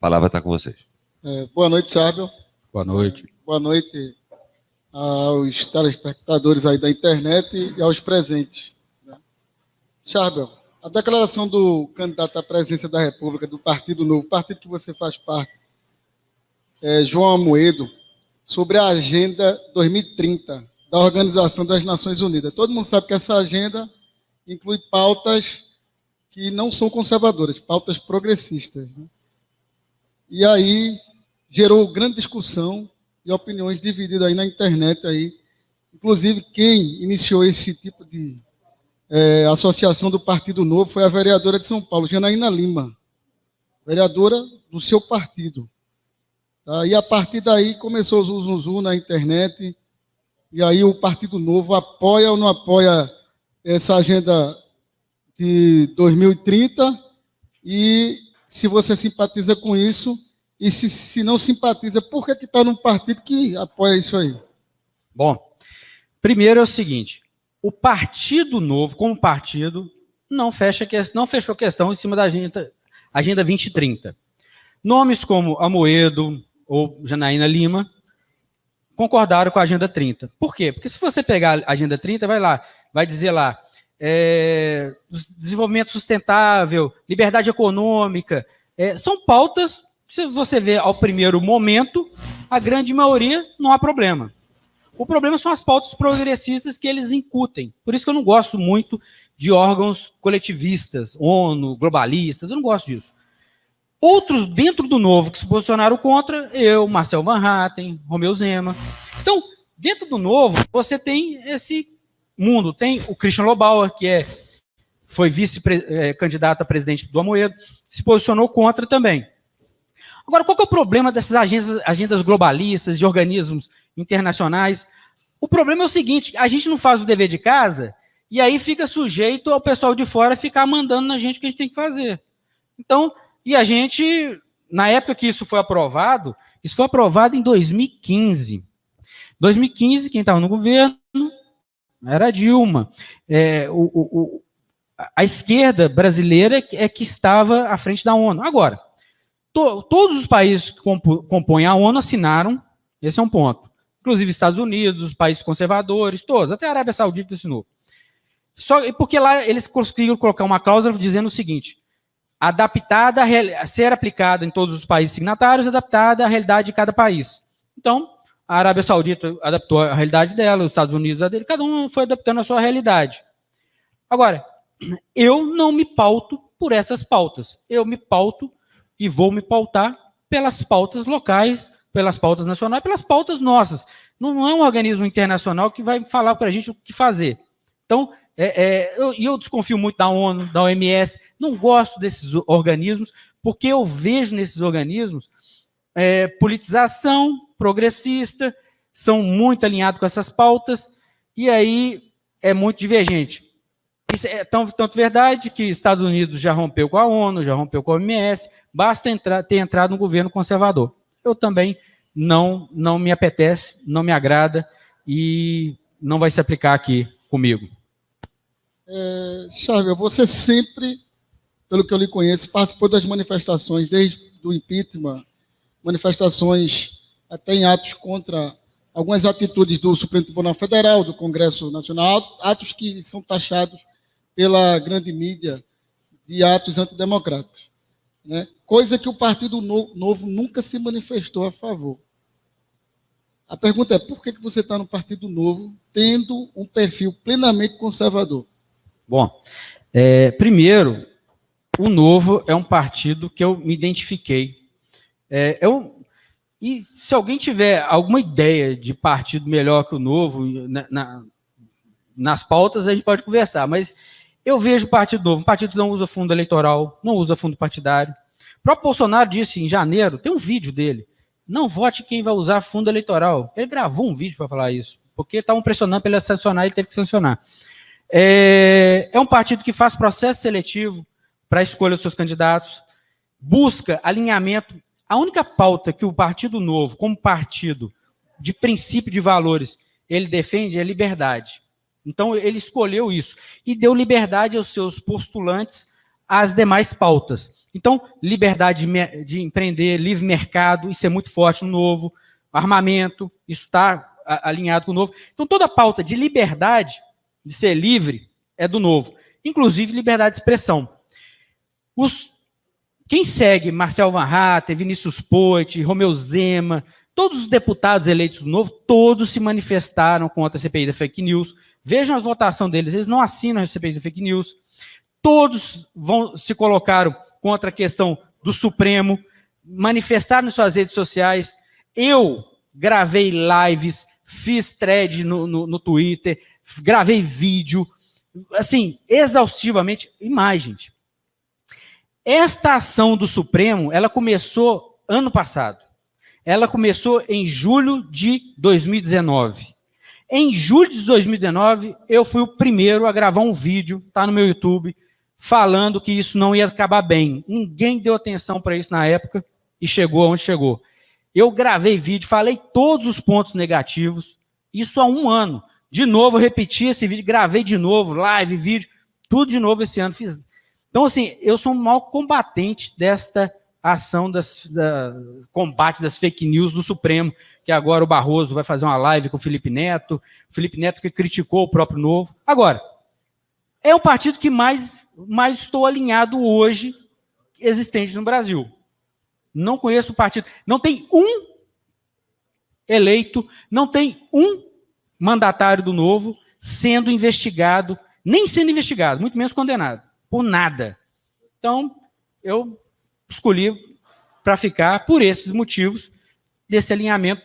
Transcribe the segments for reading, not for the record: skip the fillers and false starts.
palavra está com vocês. Boa noite, Charbel. Boa noite. Boa noite aos telespectadores aí da internet e aos presentes. Charbel, a declaração do candidato à presidência da República, do Partido Novo, partido que você faz parte, João Amoedo, sobre a Agenda 2030 da Organização das Nações Unidas. Todo mundo sabe que essa agenda inclui pautas que não são conservadoras, pautas progressistas, né? E aí gerou grande discussão e opiniões divididas aí na internet. Aí. Inclusive, quem iniciou esse tipo de associação do Partido Novo foi a vereadora de São Paulo, Janaína Lima, vereadora do seu partido. Tá? E a partir daí começou o zum na internet, e aí o Partido Novo apoia ou não apoia essa agenda de 2030, e se você simpatiza com isso, e se não simpatiza, por que está num partido que apoia isso aí? Bom, primeiro é o seguinte, o Partido Novo, como partido, não fechou questão em cima da Agenda 2030. Nomes como Amoedo ou Janaína Lima concordaram com a Agenda 30. Por quê? Porque se você pegar a Agenda 30, vai dizer lá, desenvolvimento sustentável, liberdade econômica, são pautas que, se você vê ao primeiro momento, a grande maioria não há problema. O problema são as pautas progressistas que eles incutem. Por isso que eu não gosto muito de órgãos coletivistas, ONU, globalistas, eu não gosto disso. Outros dentro do Novo que se posicionaram contra, eu, Marcel Van Hatten, Romeu Zema. Então, dentro do Novo, você tem esse mundo. Tem o Christian Lobauer, que foi vice-candidato a presidente do Amoedo, se posicionou contra também. Agora, qual que é o problema dessas agendas globalistas, de organismos internacionais? O problema é o seguinte, a gente não faz o dever de casa e aí fica sujeito ao pessoal de fora ficar mandando na gente o que a gente tem que fazer. Então, e a gente, na época que isso foi aprovado em 2015. 2015, quem estava no governo era a Dilma. A esquerda brasileira é que estava à frente da ONU. Agora, todos os países que compõem a ONU assinaram, esse é um ponto. Inclusive Estados Unidos, os países conservadores, todos, até a Arábia Saudita assinou. Só porque lá eles conseguiram colocar uma cláusula dizendo o seguinte, adaptada a ser aplicada em todos os países signatários, adaptada à realidade de cada país. Então, a Arábia Saudita adaptou a realidade dela, os Estados Unidos a dele, cada um foi adaptando a sua realidade. Agora, eu não me pauto por essas pautas. Eu me pauto e vou me pautar pelas pautas locais, pelas pautas nacionais, pelas pautas nossas. Não é um organismo internacional que vai falar para a gente o que fazer. Então, eu desconfio muito da ONU, da OMS, não gosto desses organismos, porque eu vejo nesses organismos politização progressista, são muito alinhados com essas pautas, e aí é muito divergente. Isso é tanto verdade que Estados Unidos já rompeu com a ONU, já rompeu com a OMS, basta ter entrado no governo conservador. Eu também não me apetece, não me agrada e não vai se aplicar aqui comigo. Charbel, você sempre, pelo que eu lhe conheço, participou das manifestações, desde o impeachment, manifestações até em atos contra algumas atitudes do Supremo Tribunal Federal, do Congresso Nacional, atos que são taxados pela grande mídia de atos antidemocráticos, né? Coisa que o Partido Novo nunca se manifestou a favor. A pergunta é, por que você está no Partido Novo, tendo um perfil plenamente conservador? Bom, primeiro, o Novo é um partido que eu me identifiquei. E se alguém tiver alguma ideia de partido melhor que o Novo, nas pautas a gente pode conversar, mas eu vejo o Partido Novo, um partido que não usa fundo eleitoral, não usa fundo partidário. O próprio Bolsonaro disse em janeiro, tem um vídeo dele, não vote quem vai usar fundo eleitoral. Ele gravou um vídeo para falar isso, porque estavam pressionando para ele sancionar, ele teve que sancionar. É um partido que faz processo seletivo para a escolha dos seus candidatos, busca alinhamento. A única pauta que o Partido Novo, como partido de princípio de valores, ele defende é liberdade. Então, ele escolheu isso e deu liberdade aos seus postulantes as demais pautas. Então, liberdade de empreender, livre mercado, isso é muito forte no Novo, armamento, isso está alinhado com o Novo. Então, toda a pauta de liberdade, de ser livre, é do Novo. Inclusive, liberdade de expressão. Quem segue Marcel Van Hatten, Vinícius Poit, Romeu Zema, todos os deputados eleitos do Novo, todos se manifestaram contra a CPI da fake news. Vejam a votação deles, eles não assinam a CPI da fake news. Todos se colocaram contra a questão do Supremo, manifestaram em suas redes sociais. Eu gravei lives, fiz thread no Twitter, gravei vídeo, assim, exaustivamente. Gente. Esta ação do Supremo, ela começou ano passado. Ela começou em julho de 2019. Em julho de 2019, eu fui o primeiro a gravar um vídeo, está no meu YouTube, falando que isso não ia acabar bem. Ninguém deu atenção para isso na época e chegou onde chegou. Eu gravei vídeo, falei todos os pontos negativos, isso há um ano. De novo, eu repeti esse vídeo, gravei de novo, live, vídeo, tudo de novo esse ano. Então, assim, eu sou um maior combatente desta ação combate das fake news do Supremo, que agora o Barroso vai fazer uma live com o Felipe Neto que criticou o próprio Novo. Agora, é o partido que mais estou alinhado hoje existente no Brasil. Não conheço o partido. Não tem um eleito, não tem um mandatário do Novo sendo investigado, nem sendo investigado, muito menos condenado, por nada. Então, eu escolhi para ficar por esses motivos, desse alinhamento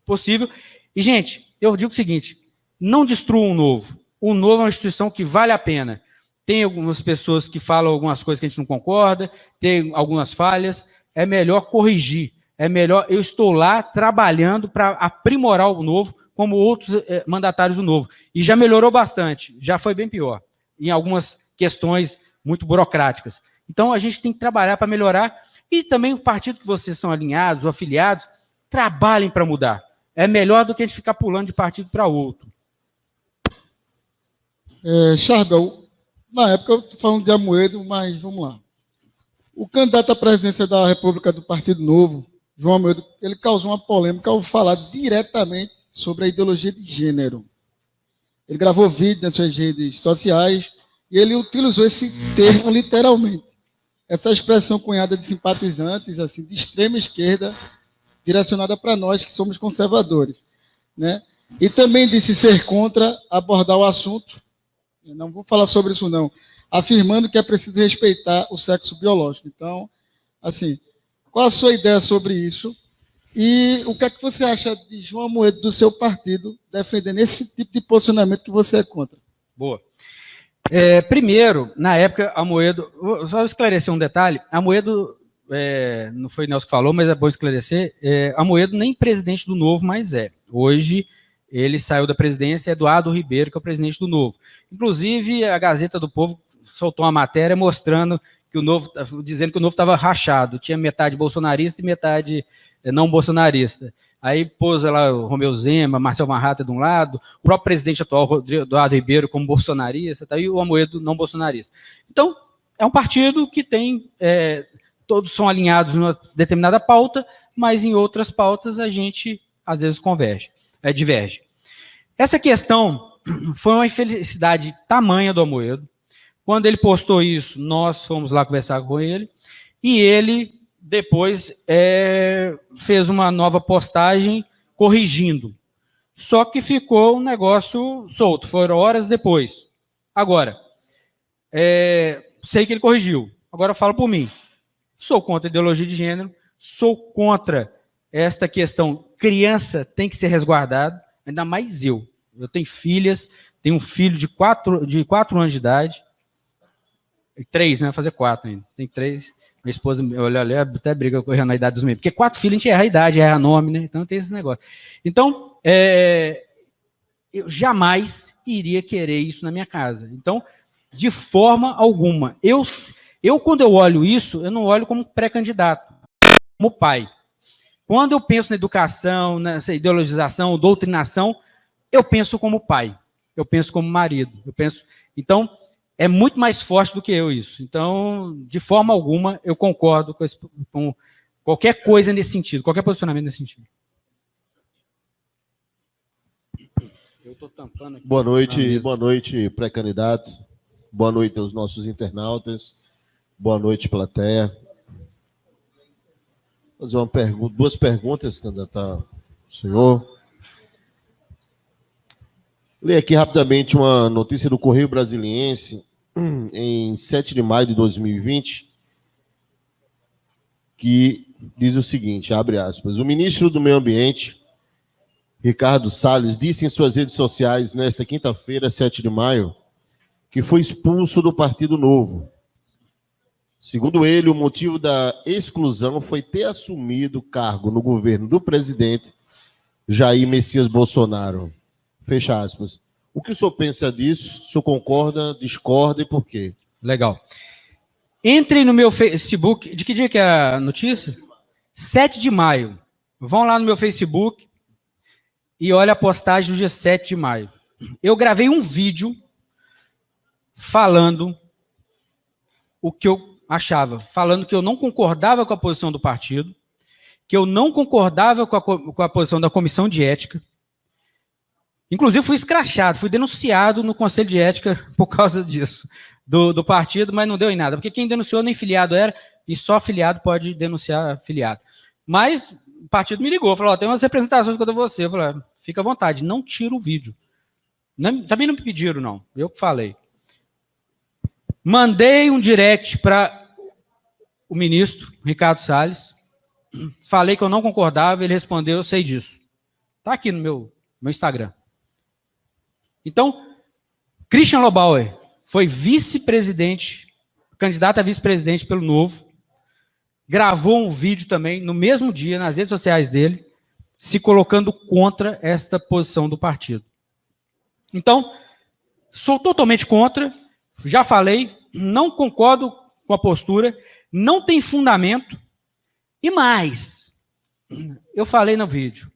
possível. E, gente, eu digo o seguinte, não destruam o Novo. O Novo é uma instituição que vale a pena. Tem algumas pessoas que falam algumas coisas que a gente não concorda, tem algumas falhas, é melhor corrigir, é melhor, eu estou lá trabalhando para aprimorar o Novo, como outros mandatários do Novo. E já melhorou bastante, já foi bem pior, em algumas questões muito burocráticas. Então, a gente tem que trabalhar para melhorar, e também o partido que vocês são alinhados ou afiliados, trabalhem para mudar. É melhor do que a gente ficar pulando de partido para outro. Charbel, na época eu estou falando de Amoedo, mas vamos lá. O candidato à presidência da República do Partido Novo, João Amoedo, ele causou uma polêmica ao falar diretamente sobre a ideologia de gênero. Ele gravou vídeo nas suas redes sociais e ele utilizou esse termo literalmente. Essa expressão cunhada de simpatizantes, assim, de extrema esquerda, direcionada para nós que somos conservadores, né? E também disse ser contra abordar o assunto, não vou falar sobre isso não, afirmando que é preciso respeitar o sexo biológico. Então, assim, qual a sua ideia sobre isso? E o que é que você acha de João Amoedo, do seu partido, defendendo esse tipo de posicionamento que você é contra? Boa. Primeiro, na época, Amoedo, só esclarecer um detalhe, Amoedo, não foi Nelson que falou, mas é bom esclarecer, Amoedo nem presidente do Novo mais é. Hoje, ele saiu da presidência, é Eduardo Ribeiro, que é o presidente do Novo. Inclusive, a Gazeta do Povo soltou uma matéria mostrando que o Novo, dizendo que o Novo estava rachado, tinha metade bolsonarista e metade não bolsonarista. Aí pôs lá o Romeu Zema, Marcel Van Hatten de um lado, o próprio presidente atual, Eduardo Ribeiro, como bolsonarista, tá, e o Amoedo não bolsonarista. Então, é um partido que tem, todos são alinhados numa determinada pauta, mas em outras pautas a gente, às vezes, diverge. Essa questão foi uma infelicidade tamanha do Amoedo. Quando ele postou isso, nós fomos lá conversar com ele, e ele depois fez uma nova postagem corrigindo. Só que ficou um negócio solto, foram horas depois. Agora, sei que ele corrigiu, agora eu falo por mim. Sou contra a ideologia de gênero, sou contra esta questão, criança tem que ser resguardada, ainda mais eu. Eu tenho filhas, tenho um filho de 4 anos de idade, 3, né? Vou fazer 4 ainda. Tem 3. Minha esposa, olha, até briga correndo na idade dos meus. Porque 4 filhos a gente erra a idade, erra nome, né? Então tem esse negócio. Então, eu jamais iria querer isso na minha casa. Então, de forma alguma. Eu quando eu olho isso, eu não olho como pré-candidato, como pai. Quando eu penso na educação, nessa ideologização, doutrinação, eu penso como pai. Eu penso como marido. Então, é muito mais forte do que eu isso. Então, de forma alguma, eu concordo com qualquer coisa nesse sentido, qualquer posicionamento nesse sentido. Eu tô tampando aqui. Boa noite, pré-candidato. Boa noite aos nossos internautas. Boa noite, plateia. Vou fazer duas perguntas, candidato ao senhor. Leio aqui rapidamente uma notícia do Correio Brasiliense, em 7 de maio de 2020, que diz o seguinte, abre aspas, o ministro do Meio Ambiente, Ricardo Salles, disse em suas redes sociais, nesta quinta-feira, 7 de maio, que foi expulso do Partido Novo. Segundo ele, o motivo da exclusão foi ter assumido o cargo no governo do presidente Jair Messias Bolsonaro. Fecha aspas. O que o senhor pensa disso? O senhor concorda, discorda e por quê? Legal. Entrem no meu Facebook. De que dia que é a notícia? 7 de maio. Vão lá no meu Facebook e olha a postagem do dia 7 de maio. Eu gravei um vídeo falando o que eu achava, falando que eu não concordava com a posição do partido, que eu não concordava com a posição da comissão de ética. Inclusive, fui escrachado, fui denunciado no Conselho de Ética por causa disso, do partido, mas não deu em nada, porque quem denunciou nem filiado era, e só filiado pode denunciar filiado. Mas o partido me ligou, falou, tem umas representações contra você. Eu falei, fica à vontade, não tira o vídeo. Também não me pediram, não, eu que falei. Mandei um direct para o ministro, Ricardo Salles, falei que eu não concordava, ele respondeu, eu sei disso. Está aqui no meu Instagram. Então, Christian Lobauer foi vice-presidente, candidato a vice-presidente pelo Novo, gravou um vídeo também, no mesmo dia, nas redes sociais dele, se colocando contra esta posição do partido. Então, sou totalmente contra, já falei, não concordo com a postura, não tem fundamento, e mais, eu falei no vídeo,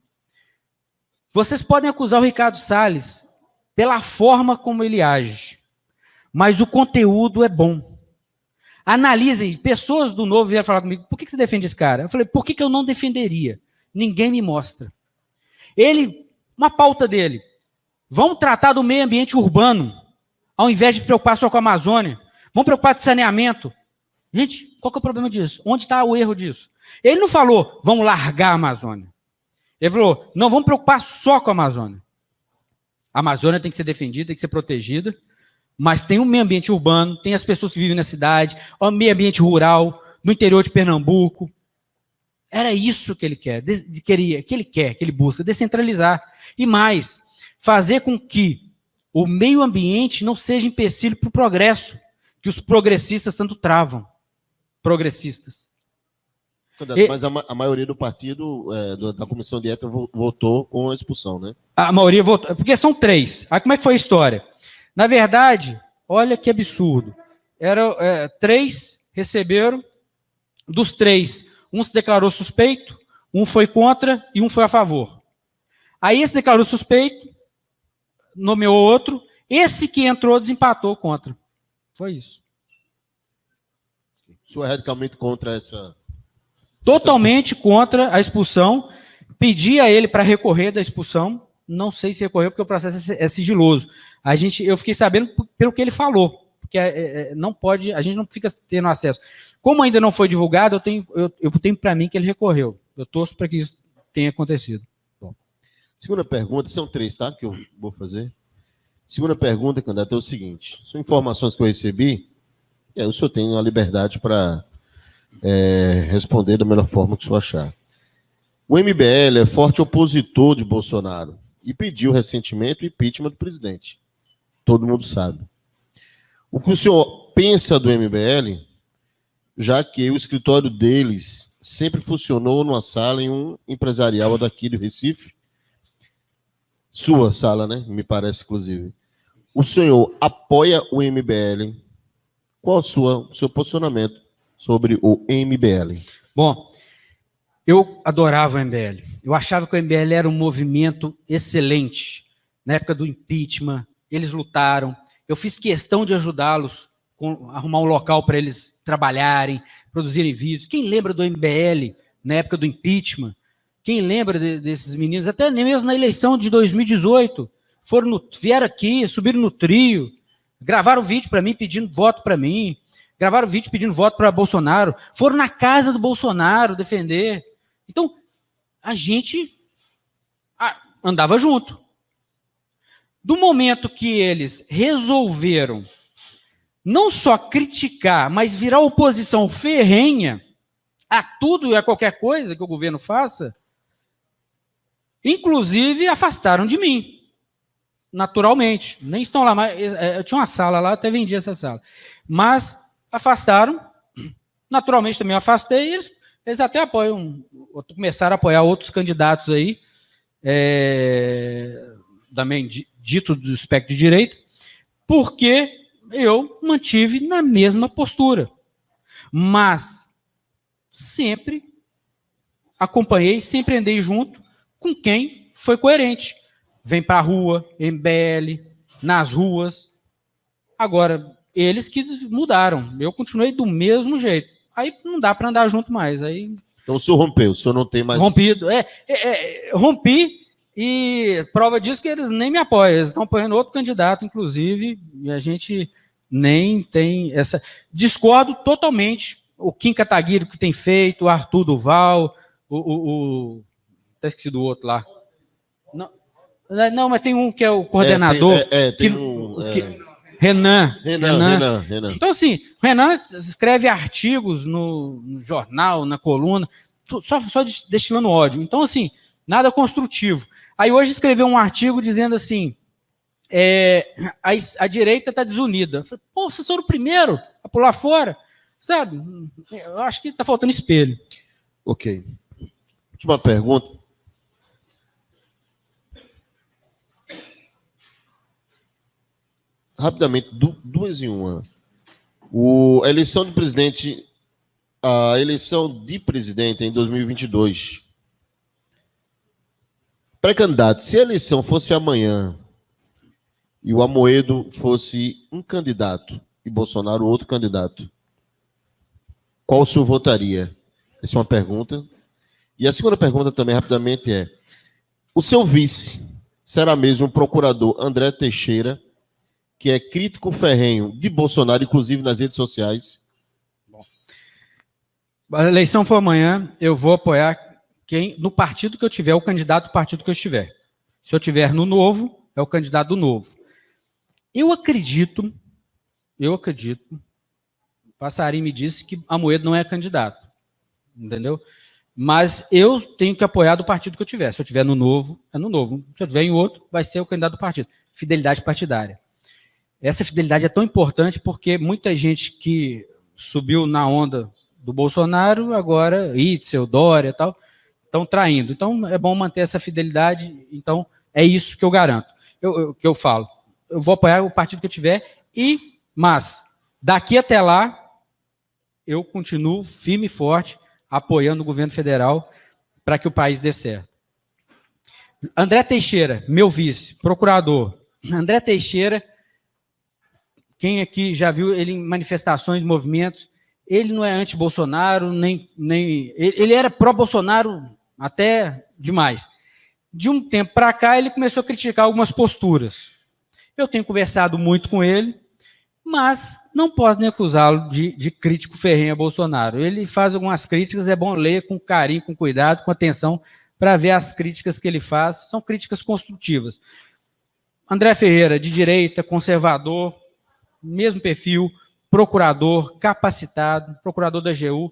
vocês podem acusar o Ricardo Salles pela forma como ele age, mas o conteúdo é bom. Analisem, pessoas do Novo vieram falar comigo, por que você defende esse cara? Eu falei, por que eu não defenderia? Ninguém me mostra. Uma pauta dele, vamos tratar do meio ambiente urbano, ao invés de preocupar só com a Amazônia, vamos preocupar de saneamento. Gente, qual que é o problema disso? Onde está o erro disso? Ele não falou, vamos largar a Amazônia. Ele falou, não, vamos preocupar só com a Amazônia. A Amazônia tem que ser defendida, tem que ser protegida, mas tem o meio ambiente urbano, tem as pessoas que vivem na cidade, o meio ambiente rural, no interior de Pernambuco. Era isso que ele quer, que ele busca, descentralizar. E mais, fazer com que o meio ambiente não seja empecilho para o progresso, que os progressistas tanto travam. Progressistas. Mas a maioria do partido, da comissão de ética, votou com a expulsão, né? A maioria votou, porque são 3. Aí como é que foi a história? Na verdade, olha que absurdo. 3 receberam, dos 3, um se declarou suspeito, um foi contra e um foi a favor. Aí esse declarou suspeito, nomeou outro, esse que entrou desempatou contra. Foi isso. O senhor é radicalmente contra essa... Totalmente contra a expulsão, pedi a ele para recorrer da expulsão, não sei se recorreu porque o processo é sigiloso. Eu fiquei sabendo pelo que ele falou, porque não pode, a gente não fica tendo acesso. Como ainda não foi divulgado, eu tenho para mim que ele recorreu. Eu torço para que isso tenha acontecido. Bom, segunda pergunta, são 3, tá? Que eu vou fazer. Segunda pergunta, candidato, é o seguinte. São informações que eu recebi, e aí o senhor tem a liberdade para responder da melhor forma que o senhor achar. O MBL é forte opositor de Bolsonaro e pediu recentemente o impeachment do presidente. Todo mundo sabe. O que o senhor pensa do MBL, já que o escritório deles sempre funcionou numa sala em um empresarial daqui do Recife? Sua sala, né? Me parece, inclusive. O senhor apoia o MBL? Qual o seu posicionamento sobre o MBL? Bom, eu adorava o MBL. Eu achava que o MBL era um movimento excelente. Na época do impeachment, eles lutaram. Eu fiz questão de ajudá-los, arrumar um local para eles trabalharem, produzirem vídeos. Quem lembra do MBL, na época do impeachment? Quem lembra desses meninos? Até mesmo na eleição de 2018, vieram aqui, subiram no trio, gravaram vídeo para mim, pedindo voto para mim, gravaram vídeo pedindo voto para Bolsonaro, foram na casa do Bolsonaro defender. Então, a gente andava junto. Do momento que eles resolveram não só criticar, mas virar oposição ferrenha a tudo e a qualquer coisa que o governo faça, inclusive afastaram de mim, naturalmente. Nem estão lá mais. Eu tinha uma sala lá, até vendi essa sala. Mas afastaram, naturalmente também eu afastei, e eles até apoiam, começaram a apoiar outros candidatos aí, também dito do espectro de direita, porque eu mantive na mesma postura. Mas sempre acompanhei, sempre andei junto com quem foi coerente. Vem para a rua, MBL, nas ruas. Agora, eles que mudaram. Eu continuei do mesmo jeito. Aí não dá para andar junto mais. Aí... Então o senhor rompeu, o senhor não tem mais... Rompido. Rompi, e prova disso que eles nem me apoiam. Eles estão apoiando outro candidato, inclusive, e a gente nem tem essa... Discordo totalmente. O Kim Kataguiri que tem feito, o Arthur Duval, até esqueci do outro lá. Não, mas tem um que é o coordenador. Renan. Então, assim, o Renan escreve artigos no jornal, na coluna, só destilando ódio. Então, assim, nada construtivo. Aí hoje escreveu um artigo dizendo assim, a direita está desunida. Eu falei, pô, vocês foram o primeiro a pular fora. Sabe? Eu acho que está faltando espelho. Ok. Última pergunta. Rapidamente, duas em uma. A eleição de presidente em 2022. Pré-candidato, se a eleição fosse amanhã e o Amoedo fosse um candidato e Bolsonaro outro candidato, qual o senhor votaria? Essa é uma pergunta. E a segunda pergunta também, rapidamente, é: o seu vice será mesmo o procurador André Teixeira, que é crítico ferrenho de Bolsonaro, inclusive nas redes sociais? Bom, a eleição for amanhã, eu vou apoiar no partido que eu tiver, o candidato do partido que eu estiver. Se eu tiver no Novo, é o candidato do Novo. Eu acredito, Passarinho me disse que Amoedo não é candidato, entendeu? Mas eu tenho que apoiar do partido que eu tiver. Se eu tiver no Novo, é no Novo. Se eu tiver em outro, vai ser o candidato do partido. Fidelidade partidária. Essa fidelidade é tão importante porque muita gente que subiu na onda do Bolsonaro, agora, Itzel, Dória e tal, estão traindo. Então, é bom manter essa fidelidade. Então, é isso que eu garanto. Que eu falo. Eu vou apoiar o partido que eu tiver, mas daqui até lá, eu continuo firme e forte, apoiando o governo federal para que o país dê certo. André Teixeira, meu vice, procurador. André Teixeira, quem aqui já viu ele em manifestações, movimentos, ele não é anti-Bolsonaro, ele era pró-Bolsonaro até demais. De um tempo para cá, ele começou a criticar algumas posturas. Eu tenho conversado muito com ele, mas não posso nem acusá-lo de crítico ferrenho a Bolsonaro. Ele faz algumas críticas, é bom ler com carinho, com cuidado, com atenção, para ver as críticas que ele faz. São críticas construtivas. André Ferreira, de direita, conservador, mesmo perfil, procurador, capacitado, procurador da AGU.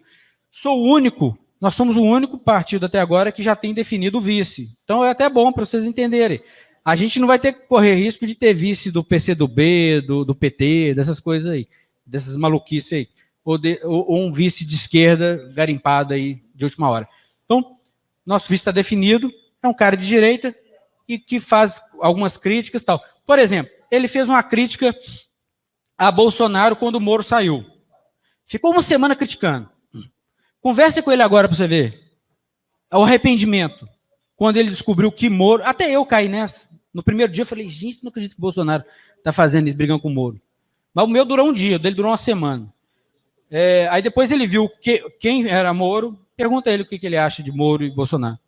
Nós somos o único partido até agora que já tem definido o vice. Então é até bom para vocês entenderem. A gente não vai ter que correr risco de ter vice do PCdoB, do PT, dessas coisas aí, dessas maluquices aí, ou um vice de esquerda garimpado aí de última hora. Então, nosso vice está definido, é um cara de direita e que faz algumas críticas e tal. Por exemplo, ele fez uma crítica a Bolsonaro quando o Moro saiu. Ficou uma semana criticando. Converse com ele agora para você ver. O arrependimento. Quando ele descobriu que Moro... Até eu caí nessa. No primeiro dia eu falei, gente, não acredito que o Bolsonaro está fazendo isso, brigando com o Moro. Mas o meu durou um dia, o dele durou uma semana. Aí depois ele viu quem era Moro, pergunta a ele o que ele acha de Moro e Bolsonaro.